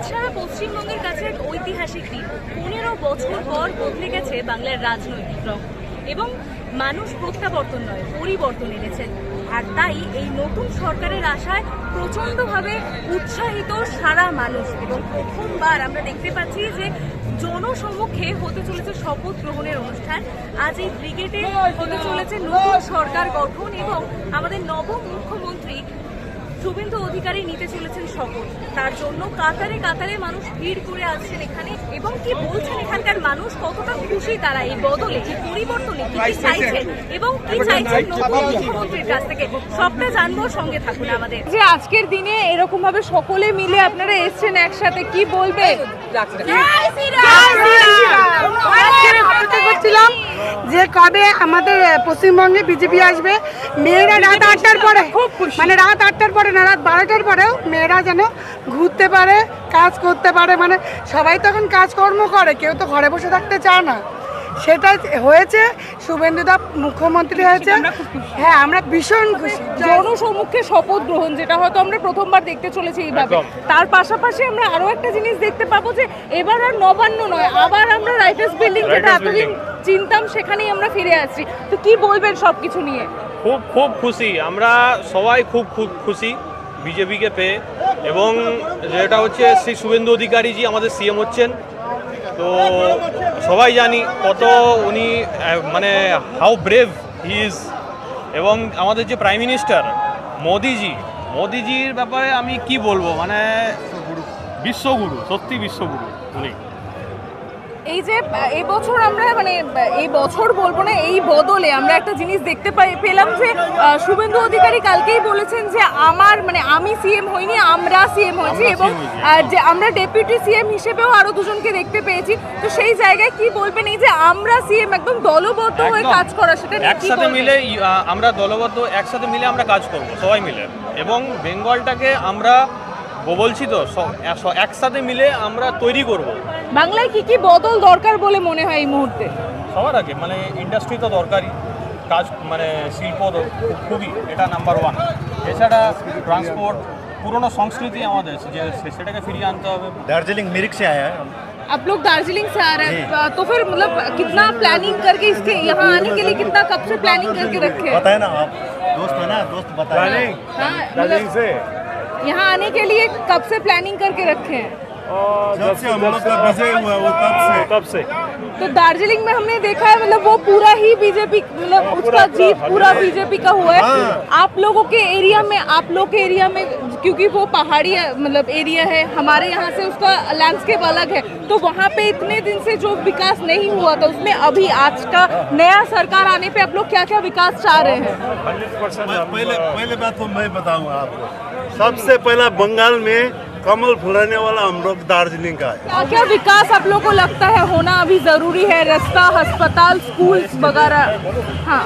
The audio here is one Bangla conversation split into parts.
আজ সারা পশ্চিমবঙ্গের কাছে এক ঐতিহাসিক দিন। 15 বছর পর বদলে গেছে বাংলার রাজনৈতিক রং এবং মানুষ প্রত্যাবর্তন নয় পরিবর্তন এনেছেন। আর তাই এই নতুন সরকারের আশায় প্রচণ্ডভাবে উৎসাহিত সারা মানুষ এবং প্রথমবার আমরা দেখতে পাচ্ছি যে জনসমক্ষে হতে চলেছে শপথ গ্রহণের অনুষ্ঠান। আজ এই ব্রিগেডে হতে চলেছে নতুন সরকার গঠন এবং আমাদের নবম মুখ্যমন্ত্রী শুভেন্দু অধিকারী নিতে চলেছেন শপথ। তার জন্য কাতারে কাতারে মানুষ ভিড় করে আসছেন এখানে এবং কি বলছেন এখানকার মানুষ, কতটা খুশি তারা এই বদলে, এই পরিবর্তনে, কি চাইছেন এবং কি চাইছেন নতুন মুখ্যমন্ত্রীর কাছ থেকে, সবটা জানবো। সঙ্গে থাকুন আমাদের। যে আজকের দিনে এরকম ভাবে সকলে মিলে আপনারা এসেছেন একসাথে, কি বলবে? করছিলাম যে কবে আমাদের পশ্চিমবঙ্গে বিজেপি আসবে। মেয়েরা রাত 8টার পরে, মানে রাত 8টার পরে না, রাত 12টার পরেও মেয়েরা যেন ঘুরতে পারে, কাজ করতে পারে। মানে সবাই তখন কাজকর্ম করে, কেউ তো ঘরে বসে থাকতে চায় না। সেটা হয়েছে, শুভেন্দুদা মুখ্যমন্ত্রী হয়েছে। হ্যাঁ, আমরা ভীষণ খুশি। জনসমক্ষে শপথ গ্রহণ, যেটা হয়তো আমরা প্রথমবার দেখতে চলেছি এইভাবে। তার পাশাপাশি আমরা আরো একটা জিনিস দেখতে পাবো যে এবার আর নবান্ন নয়, আবার আমরা রাইটার্স বিল্ডিং, যেটা এতদিন চিনতাম, সেখানেই আমরা ফিরে আসছি। তো কি বলবেন সবকিছু নিয়ে? খুব খুশি, আমরা সবাই খুব খুশি বিজেপিকে পেয়ে। এবং যেটা হচ্ছে শ্রী শুভেন্দু অধিকারীজি আমাদের সিএম হচ্ছেন, তো সবাই জানি কত উনি মানে হাউ ব্রেভ হি ইজ। এবং আমাদের যে প্রাইম মিনিস্টার মোদিজির ব্যাপারে আমি কি বলবো, মানে বিশ্বগুরু, সত্যি বিশ্বগুরু উনি। এই যে এই বছর আমরা, মানে এই বছর বলবো না, এই বদলে আমরা একটা জিনিস দেখতে পেলাম যে শুভেন্দু অধিকারী কালকেই বলেছেন যে আমি সিএম হইনি, আমরা সিএম হয়েছি এবং যে আমরা ডেপুটি সিএম হিসেবেও আরো দুজনকে দেখতে পেয়েছি। তো সেই জায়গায় কি বলবেন, এই যে আমরা সিএম একদম দলবদ্ধ হয়ে কাজ করা, সেটা একসাথে মিলে আমরা দলবদ্ধ একসাথে মিলে আমরা কাজ করব সবাই মিলে, এবং বেঙ্গলটাকে আমরা বলছি তো একসাথে মিলে আমরা তৈরি করব। বাংলায় কি কি বদল দরকার বলে মনে হয় এই মুহূর্তে? সবার আগে মানে ইন্ডাস্ট্রি তো দরকারই, কাজ মানে শিল্প খুবই, এটা নাম্বার 1। এছাড়া ট্রান্সপোর্ট, পুরনো সংস্কৃতি আমাদের সেটাকে ফিরিয়ে আনতে হবে। दार्जिलिंग मिरिक से आया है। आप लोग दार्जिलिंग से आ रहे हैं, तो फिर मतलब कितना प्लानिंग करके इसके यहाँ आने के लिए कितना कब से प्लानिंग करके रखे हैं? बताए ना आप, दोस्त है ना, दोस्त बताए। हाँ, मतलब यहाँ आने के लिए कब से प्लानिंग करके रखे हैं? जब से हम लोग का विजय हुआ वो तब से तो दार्जिलिंग में हमने देखा है, मतलब वो पूरा ही बीजेपी, मतलब उसका जीत पूरा बीजेपी का हुआ है। आप लोगों के एरिया में, आप लोग के एरिया में, क्योंकि वो पहाड़ी मतलब एरिया है, हमारे यहाँ से उसका लैंडस्केप अलग है, तो वहाँ पे इतने दिन से जो विकास नहीं हुआ था, उसमें अभी आज का नया सरकार आने पे आप लोग क्या क्या विकास चाह रहे हैं? पहले बात तो मैं बताऊंगा आपको। सबसे पहला बंगाल में कमल फुलाने वाला हम लोग दार्जिलिंग का है। क्या क्या विकास आप लोग को लगता है होना अभी जरूरी है? रास्ता, अस्पताल, स्कूल्स वगैरह। हाँ,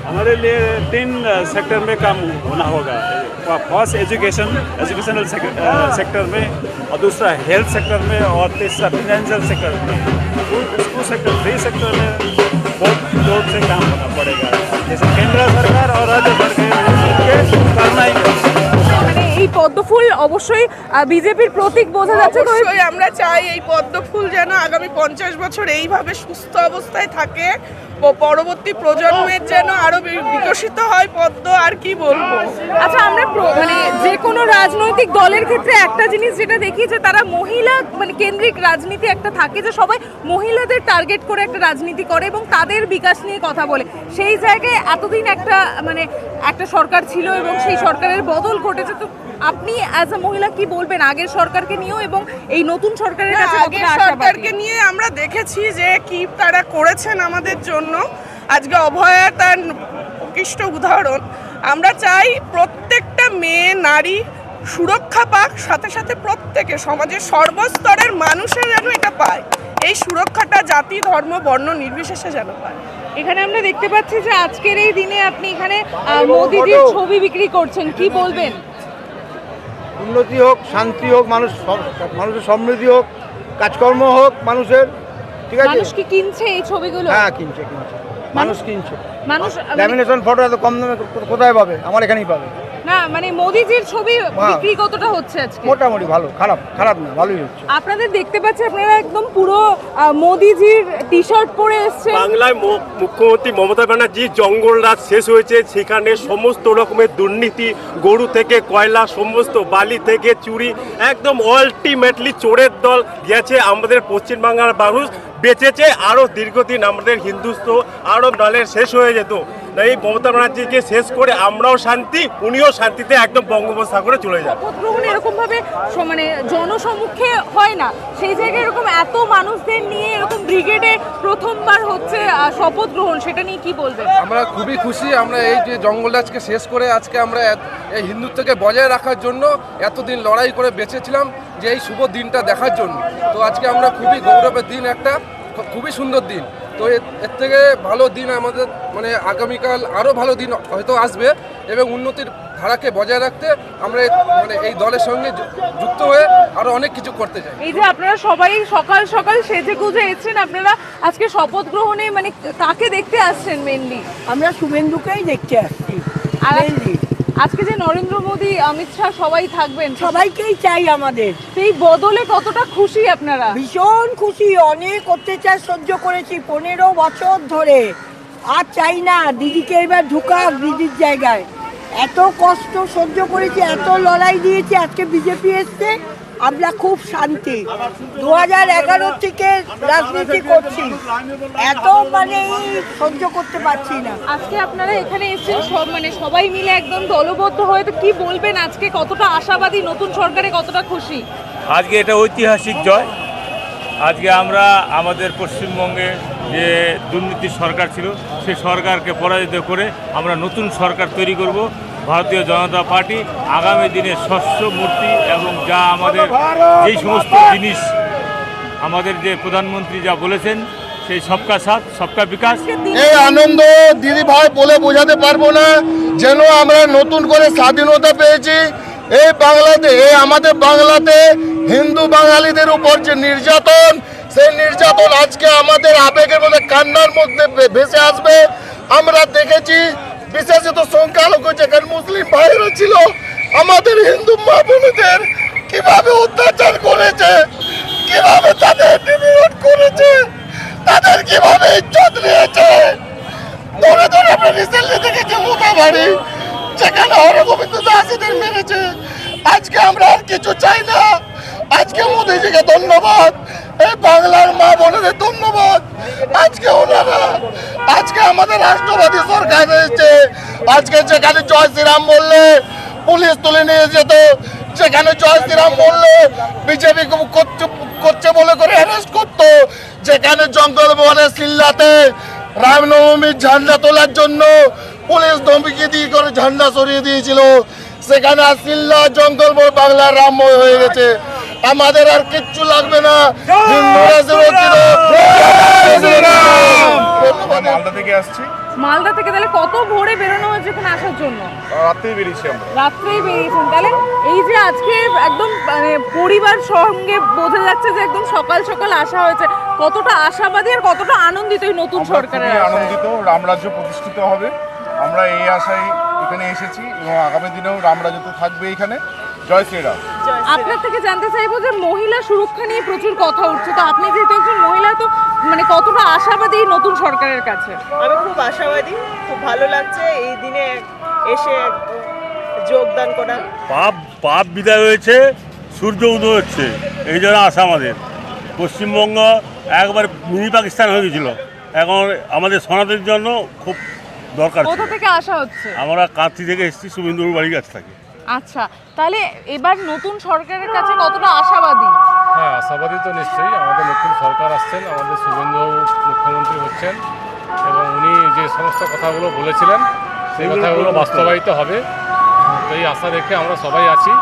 हमारे लिए 3 सेक्टर में काम होना होगा। फर्स्ट एजुकेशनल सेक्टर में, और दूसरा हेल्थ सेक्टर में, और तीसरा फाइनेंशियल सेक्टर में। उसको सेक्टर 3 सेक्टर में बहुत जोर से काम होना पड़ेगा, जैसे केंद्र सरकार और राज्य सरकार करना ही। এই পদ্মফুল অবশ্যই বিজেপির প্রতীক বোঝা যাচ্ছে। তো অবশ্যই আমরা চাই এই পদ্মফুল যেন আগামী 50 বছর এইভাবে সুস্থ অবস্থায় থাকে ও পরবর্তী প্রজন্মের যেন আরো বিকশিত হয় পদ্ম। আর কি বলবো, আচ্ছা, আমরা মানে যে কোনো রাজনৈতিক দলের ক্ষেত্রে একটা জিনিস যেটা দেখি যে তারা মহিলা মানে কেন্দ্রিক রাজনীতি একটা থাকে, যে সবাই মহিলাদের টার্গেট করে একটা রাজনীতি করে এবং তাদের বিকাশ নিয়ে কথা বলে। সেই জায়গায় এতদিন একটা সরকার ছিল এবং সেই সরকারের বদল ঘটেছে। তো আপনি অ্যাজ আ মহিলা কি বলবেন আগের সরকারকে নিয়েও এবং এই নতুন সরকারের কাছে? আগের সরকারকে নিয়ে আমরা দেখেছি যে কি তারা করেছেন আমাদের জন্য। আজকে অভয়া তার উৎকৃষ্ট উদাহরণ। আমরা চাই প্রত্যেকটা মেয়ে নারী সুরক্ষা পাক, সাথে সাথে প্রত্যেকে সমাজের সর্বস্তরের মানুষের যেন এটা পায়। এই সুরক্ষাটা জাতি, ধর্ম, বর্ণ নির্বিশেষে যেন পায়। এখানে আমরা দেখতে পাচ্ছি যে আজকের এই দিনে আপনি এখানে মোদিজির ছবি বিক্রি করছেন, কি বলবেন? উন্নতি হোক, শান্তি হোক, মানুষের সমৃদ্ধি হোক, কাজকর্ম হোক মানুষের, ঠিক আছে? মানুষ কি কিনছে এই ছবিগুলো? হ্যাঁ, কিনছে, মানুষ কিনছে। মানুষ ল্যামিনেশন ফটো এত কম দামে কোথায় পাবে? আমার এখানেই পাবে। না মানে মোদিজির ছবি বিক্রি কতটা হচ্ছে আজকে? মোটামুটি ভালো, খারাপ না, ভালোই হচ্ছে। আপনাদের দেখতে পাচ্ছি আপনারা একদম পুরো মোদিজির টি শার্ট পরে এসেছেন। বাংলায় মুখ্যমন্ত্রী মমতা ব্যানার্জি জঙ্গল রাজ শেষ হয়েছে, সেখানে সমস্ত রকমের দুর্নীতি, গরু থেকে কয়লা, সমস্ত বালি থেকে চুরি, একদম আলটিমেটলি চোরের দল গেছে। আমাদের পশ্চিমবাংলার মানুষ বেঁচেছে, আরও দীর্ঘদিন আমাদের হিন্দুত্ব আরও নালে শেষ হয়ে যেত। এই মমতা ব্যানার্জিকে শেষ করে আমরাও শান্তি, উনিও শান্তিতে একদম বঙ্গোপসাগরে চলে যান। শপথ গ্রহণ এরকম ভাবে মানে জনসম্মুখে হয় না, সেই জায়গায় এরকম এত মানুষদের নিয়ে এরকম ব্রিগেডে প্রথমবার হচ্ছে শপথ গ্রহণ, সেটা নিয়ে কি বলবেন? আমরা খুবই খুশি। আমরা এই যে জঙ্গলরাজকে শেষ করে আজকে আমরা এই হিন্দুত্বকে বজায় রাখার জন্য এতদিন লড়াই করে বেঁচেছিলাম যে এই শুভ দিনটা দেখার জন্য। তো আজকে আমরা খুবই গৌরবের দিন, একটা খুবই সুন্দর দিন। তো এর থেকে ভালো দিন আমাদের মানে আগামীকাল আরও ভালো দিন হয়তো আসবে, এবং উন্নতির ধারাকে বজায় রাখতে আমরা মানে এই দলের সঙ্গে যুক্ত হয়ে আরও অনেক কিছু করতে চাই। এই যে আপনারা সবাই সকাল সকাল সেজে গুজে এসেছেন, আপনারা আজকে শপথ গ্রহণে মানে কাকে দেখতে আসছেন মেনলি? আমরা শুভেন্দুকেই দেখতে আসছি। আর আজকে যে নরেন্দ্র মোদী, অমিত শাহ সবাই থাকবেন, সবাইকেই চাই আমাদের। সেই বদলে কতটা খুশি আপনারা? ভীষণ খুশি, অনেক অত্যাচার সহ্য করেছি 15 বছর ধরে, আর চাই না দিদিকে এবার ঢুকাক দিদির জায়গায়। এত কষ্ট সহ্য করেছি, এত লড়াই দিয়েছি, আজকে বিজেপি এসছে, আমরা খুব শান্তি। 2011 থেকে রাজনীতি করছি, এত মানে সহ্য করতে পারছি না। আজকে আপনারা এখানে এসেছেন সব মানে সবাই মিলে একদম দলবদ্ধ হয়ে, তো কি বলবেন আজকে কতটা আশাবাদী, নতুন সরকারে কতটা খুশি? আজকে এটা ঐতিহাসিক জয়। আজকে আমরা আমাদের পশ্চিমবঙ্গে যে দুর্নীতি সরকার ছিল সেই সরকারকে পরাজিত করে আমরা নতুন সরকার তৈরি করব। ভারতীয় জনতা পার্টি আগামী দিনে স্বচ্ছ মূর্তি এবং যা আমাদের এই সমস্ত জিনিস আমাদের যে প্রধানমন্ত্রী যা বলেছেন সেই সবকা সাথ সবকা বিকাশ, এই আনন্দ দিদি ভাই বলে বোঝাতে পারবো না। যেন আমরা নতুন করে স্বাধীনতা পেয়েছি। এই বাংলাতে, এই আমাদের বাংলাতে হিন্দু বাঙালিদের উপর যে নির্যাতন, সেই নির্যাতন আজকে আমাদের আবেগের মধ্যে, কান্নার মধ্যে ভেসে আসবে। আমরা দেখেছি বিশেষত সংখ্যালঘু যেখানে মুসলিম ভাইরা ছিল, আমাদের হিন্দু মা বোনদের কিভাবে অত্যাচার করেছে, কিভাবে তাদের নিপীড়ন করেছে, তাদের কিভাবে ইজ্জত নিয়েছে। ধরে ধরে আমরা রিসেন্টলি দেখেছি মোকাবাড়ি, যেখানে হরগোবিন্দ দাসীদের মেরেছে। আজকে আমরা আর কিছু চাই না। আজকে মোদীজিকে ধন্যবাদ, এই বাংলার মা বোনেদের ধন্যবাদ। আজকে ওনারা, আজকে আমাদের রাষ্ট্রবাদী সরকার এসেছে। আজকে যেখানে জয় শ্রীরাম বললে পুলিশ তুলে নিয়ে যেত, যেখানে জয় শ্রীরাম বললে বিজেপি করছে বলে করে অ্যারেস্ট করতো, যেখানে জঙ্গল বনে সিল্লাতে রামনবমীর ঝান্ডা তোলার জন্য পুলিশ ধমকি দিয়ে করে ঝান্ডা সরিয়ে দিয়েছিল, সেখানে আর সিল্লা জঙ্গল বন বাংলার রামময় হয়ে গেছে। আমাদের আর কিচ্ছু লাগবে না। মালদা থেকে আসছি। মালদা থেকে তাহলে কত ভোরে বেরোনো হয়েছে এখানে আসার জন্য? রাত্রেই বেরিয়েছি আমরা। রাত্রেই বেরিয়েছেন। তাহলে এই যে আজকে একদম মানে পরিবার সঙ্গে বোঝা যাচ্ছে যে একদম সকাল সকাল আসা হয়েছে, কতটা আশাবাদী আর কতটা আনন্দিত এই নতুন সরকারের আশায়? আনন্দিত, রামরাজ্য প্রতিষ্ঠিত হবে, আমরা এই আশায় এখানে এসেছি এবং আগামী দিনেও রামরাজ্য থাকবে এখানে। জয় শ্রীরাম। আপনার থেকে জানতে চাইবো যে মহিলা সুরক্ষা নিয়ে প্রচুর কথা উঠছে, তো আপনি যেহেতু একজন মহিলা, তো মানে কতটা আশাবাদী এই নতুন সরকারের কাছে? আমি খুব আশাবাদী, খুব ভালো লাগছে এই দিনে এসে যোগদান করা। পাপ বিদায় হয়েছে, সূর্য উদয় হচ্ছে, এই জন্য আশা আমাদের। পশ্চিমবঙ্গ একবার মিনি পাকিস্তান হয়ে গেছিল, এখন আমাদের সনাতনের জন্য খুব দরকার। কোথা থেকে আসা হচ্ছে? আমরা কাঁথি থেকে এসেছি, শুভেন্দুর বাড়ির কাছ থেকে। আচ্ছা, তাহলে এবার নতুন সরকারের কাছে কতটা আশাবাদী? হ্যাঁ, আশাবাদী তো নিশ্চয়ই। আমাদের নতুন সরকার আসছেন, আমাদের শুভেন্দু মুখ্যমন্ত্রী হচ্ছেন, এবং উনি যে সমস্ত কথাগুলো বলেছিলেন সেই কথাগুলো বাস্তবায়িত হবে। তো এই আশা রেখে আমরা সবাই আছি।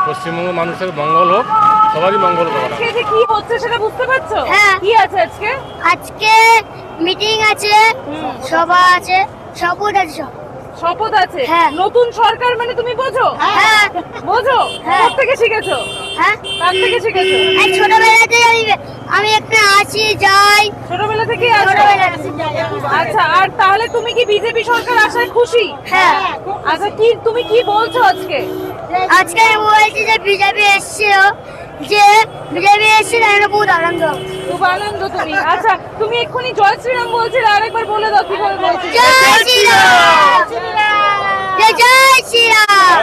পশ্চিমবঙ্গের মানুষের মঙ্গল হোক, সবারই মঙ্গল হোক। আজকে যে কি হচ্ছে সেটা বুঝতে পারছো? হ্যাঁ। কি আছে আজকে? আজকে মিটিং আছে, সভা আছে, শপথ আছে। শপথ আছে? হ্যাঁ। নতুন সরকার মানে তুমি বোঝো? হ্যাঁ। বোঝো? হ্যাঁ। কোথা থেকে শিখেছো? হ্যাঁ কার থেকে শিখেছো? এই ছোটবেলাতে আমি একটা আসি যাই ছোটবেলা থেকে ছোটবেলা আচ্ছা, আর তাহলে তুমি কি বিজেপি সরকার আসায় খুশি? হ্যাঁ আচ্ছা, কি তুমি কি বলছো আজকে? আজকে আমি বলছি যে বিজেপি এসছে না বহুত আনন্দ খুব আনন্দ তুমি। আচ্ছা, তুমি এক্ষুনি জয় শ্রীরাম বলছিলে, আরেকবার বলে দাও কিভাবে বলছিলে। জয় শ্রীরাম জয় শ্রীরাম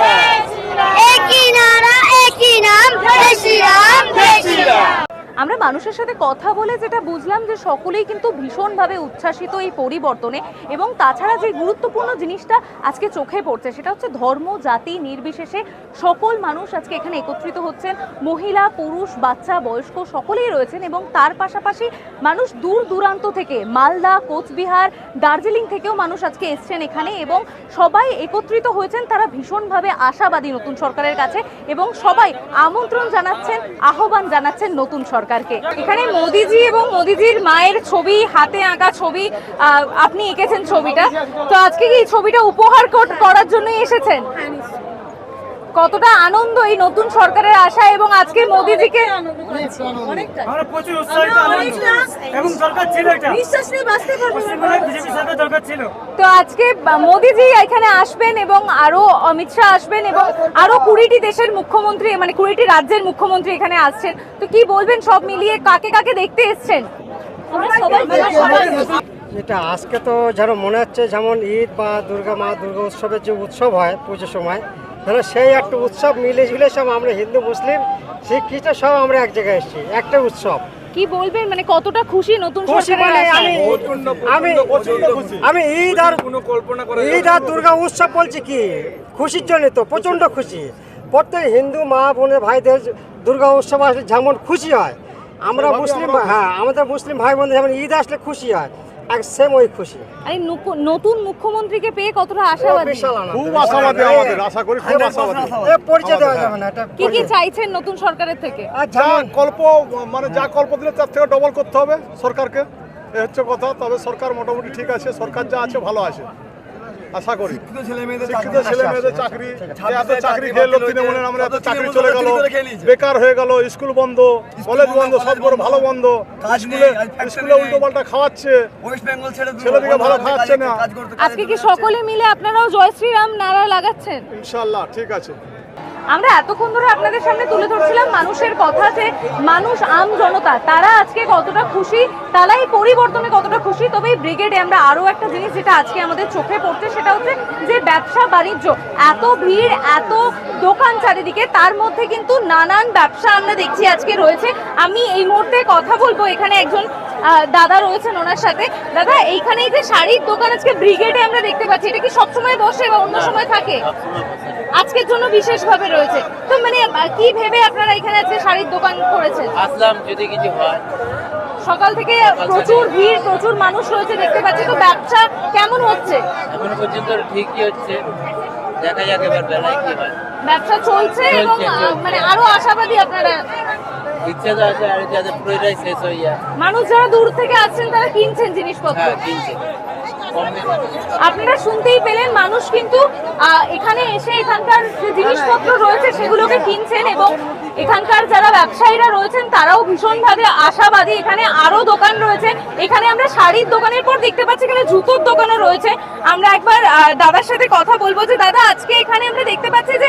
একই নারা একই নাম জয় শ্রীরাম জয় শ্রীরাম। আমরা মানুষের সাথে কথা বলে যেটা বুঝলাম যে সকলেই কিন্তু ভীষণভাবে উচ্ছ্বাসিত এই পরিবর্তনে, এবং তাছাড়া যে গুরুত্বপূর্ণ জিনিসটা আজকে চোখে পড়ছে সেটা হচ্ছে ধর্ম জাতি নির্বিশেষে সকল মানুষ আজকে এখানে একত্রিত হচ্ছেন। মহিলা পুরুষ বাচ্চা বয়স্ক সকলেই রয়েছেন, এবং তার পাশাপাশি মানুষ দূর দূরান্ত থেকে মালদা কোচবিহার দার্জিলিং থেকেও মানুষ আজকে এসছেন এখানে, এবং সবাই একত্রিত হয়েছেন। তারা ভীষণভাবে আশাবাদী নতুন সরকারের কাছে, এবং সবাই আমন্ত্রণ জানাচ্ছেন আহ্বান জানাচ্ছেন নতুন সরকারকে। এখানে মোদিজি এবং মোদিজির মায়ের ছবি, হাতে আঁকা ছবি, আপনি এঁকেছেন ছবিটা, তো আজকে কি এই ছবিটা উপহার করার জন্যই এসেছেন? কতটা আনন্দ এই নতুন সরকারের আশা, এবং আজকে মোদিজিকে আমরা প্রচুর উৎসাহিত এবং দরকার ছিল, এটা বিশ্বাস নিয়ে বাঁচতে পারবো পশ্চিমবঙ্গে বিজেপি সরকার দরকার ছিল। তো আজকে মোদিজি এখানে আসবেন, এবং আরো অমিত শাহ আসবেন, এবং আরো 20টি দেশের মুখ্যমন্ত্রী, মানে 20টি রাজ্যের মুখ্যমন্ত্রী এখানে আসছেন। তো কি বলবেন সব মিলিয়ে কাকে কাকে দেখতে এসছেন? এটা আজকে তো যেন মনে হচ্ছে যেমন ঈদ বা দুর্গা উৎসবের যে উৎসব হয় পুজোর সময়, যেন সেই একটা উৎসব মিলে ঝুলে সব আমরা হিন্দু মুসলিম শিখ খ্রিস্টান সব আমরা এক জায়গায় এসেছি, একটা উৎসব। কি বলবেন, মানে কতটা খুশি নতুন খুশি মানে আমি ঈদ আর দুর্গা উৎসব বলছি কি খুশির জন্য, তো প্রচন্ড খুশি। প্রত্যেক হিন্দু মা বোনের ভাইদের দুর্গা উৎসব আসলে যেমন খুশি হয়, আমরা মুসলিম, হ্যাঁ আমাদের মুসলিম ভাই বোনদের যেমন ঈদ আসলে খুশি হয়, এক সেম ওই খুশি। আরে নতুন মুখ্যমন্ত্রীকে পেয়ে কতটা আশাবাদী? খুব আশাবাদী, আমাদের আশা করি খুব আশাবাদী। পরিচয় দেওয়া যাবে না। কি কি চাইছেন নতুন সরকারের থেকে? যা কল্প মানে যা কল্প দিলে তার থেকে ডবল করতে হবে সরকারকে, এ হচ্ছে কথা। তবে সরকার মোটামুটি ঠিক আছে, সরকার যা আছে ভালো আছে আশা করি। শিক্ষিত ছেলে মেয়েদের চাকরি, এত চাকরি খেয়ে লোক তৃণমূলের আমরা এত চাকরি চলে গেল, বেকার হয়ে গেল, স্কুল বন্ধ, কলেজ বন্ধ, সব করে ভালো বন্ধ, স্কুলে উল্টো পাল্টা খাওয়াচ্ছে, ছেলেদিকে ভালো খাওয়াচ্ছে না। আজকে কি সকলে মিলে আপনারাও জয় শ্রীরাম নারা লাগাচ্ছেন? ইনশাআল্লাহ ঠিক আছে। আমরা এতক্ষণ ধরে আপনাদের সামনে তুলে ধরছিলাম মানুষের কথা, যে মানুষ আম জনতা তারা আজকে কতটা খুশি, তারাই পরিবর্তনে কতটা খুশি। তবে এই ব্রিগেডে আমরা আরো একটা জিনিস যেটা আজকে আমাদের চোখে পড়ছে সেটা হচ্ছে যে ব্যবসা বাণিজ্য, এত ভিড় এত দোকান চারিদিকে, তার মধ্যে কিন্তু নানান ব্যবসা আমরা দেখছি আজকে রয়েছে। আমি এই মুহূর্তে কথা বলবো, এখানে একজন দাদা রয়েছেন ওনার সাথে। দাদা, এইখানে এই যে শাড়ির দোকান আজকে ব্রিগেডে আমরা দেখতে পাচ্ছি, এটা কি সবসময় বসে বা অন্য সময় থাকে? আজকের জন্য বিশেষভাবে রয়েছে, তো মানে কি ভেবে আপনারা এখানে আজকে শাড়ির দোকান করেছেন? আসলাম যদি কিছু হয়। সকাল থেকে প্রচুর ভিড়, প্রচুর মানুষ রয়েছে দেখতে পাচ্ছি, তো ব্যবসা কেমন হচ্ছে? এখনো পর্যন্ত ঠিকই হচ্ছে, দেখা যাক এবার বেলায় কি হয়। ব্যবসা চলছে, এবং মানে আরো আশাবাদী আপনারা? ইচ্ছা তো আছে, আর যাদের পুরোটাই শেষ হয়ে যায়। মানুষ যারা দূর থেকে আসছেন তারা কিনছেন জিনিসপত্র? হ্যাঁ কিনছে। আপনারা শুনতেই পেলেন, মানুষ কিন্তু এখানে এসে এখানকার যে জিনিসপত্র রয়েছে সেগুলোকে কিনছেন, এবং এখানকার যারা ব্যবসায়ীরা রয়েছেন তারাও ভীষণভাবে আশাবাদী। এখানে আরো দোকান রয়েছে, এখানে আমরা শাড়ির দোকানের পর দেখতে পাচ্ছি এখানে জুতোর দোকানও রয়েছে। আমরা একবার দাদার সাথে কথা বলবো যে দাদা, আজকে এখানে আমরা দেখতে পাচ্ছি যে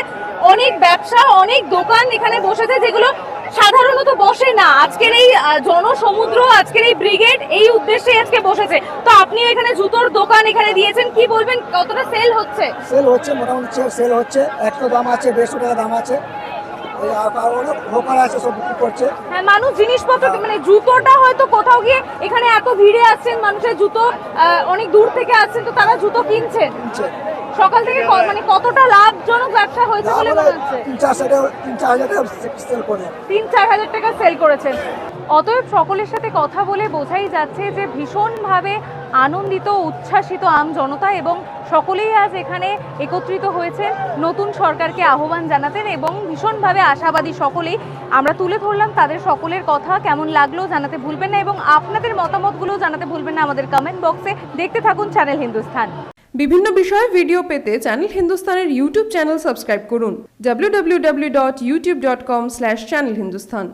অনেক ব্যবসা অনেক দোকান এখানে বসেছে, যেগুলো সাধারণত বসে না। আজকের এই জনসমুদ্র, আজকের এই ব্রিগেড এই উদ্দেশ্যে আজকে বসেছে। তো আপনিও এখানে জুতোর দোকান এখানে দিয়েছেন, কি বলবেন কতটা সেল হচ্ছে? সেল হচ্ছে, মোটামুটি সেল হচ্ছে। একটা দাম আছে 150 টাকা দাম আছে, হ্যাঁ, মানুষ জিনিসপত্র মানে জুতোটা হয়তো কোথাও গিয়ে এখানে এত ভিড়ে আসছেন, মানুষের জুতো অনেক দূর থেকে আসছেন, তো তারা জুতো কিনছেন। সকাল থেকে মানে কতটা লাভজনক ব্যবসা হয়েছে বলে মনে হচ্ছে? 3-4 হাজার টাকা সেল করেছেন। অতএব সকলের সাথে কথা বলে বোঝাই যাচ্ছে যে ভীষণভাবে আনন্দিত উচ্ছ্বাসিত আম জনতা, এবং সকলেই আজ এখানে একত্রিত হয়েছে নতুন সরকারকে আহ্বান জানাতেন, এবং ভীষণভাবে আশাবাদী সকলেই। আমরা তুলে ধরলাম তাদের সকলের কথা, কেমন লাগলো জানাতে ভুলবেন না, এবং আপনাদের মতামতগুলো জানাতে ভুলবেন না আমাদের কমেন্ট বক্সে। দেখতে থাকুন চ্যানেল হিন্দুস্তান। বিভিন্ন বিষয়ে ভিডিও পেতে চ্যানেল হিন্দুস্তানের ইউটিউব চ্যানেল সাবস্ক্রাইব করুন www.youtube.com/channelhindustan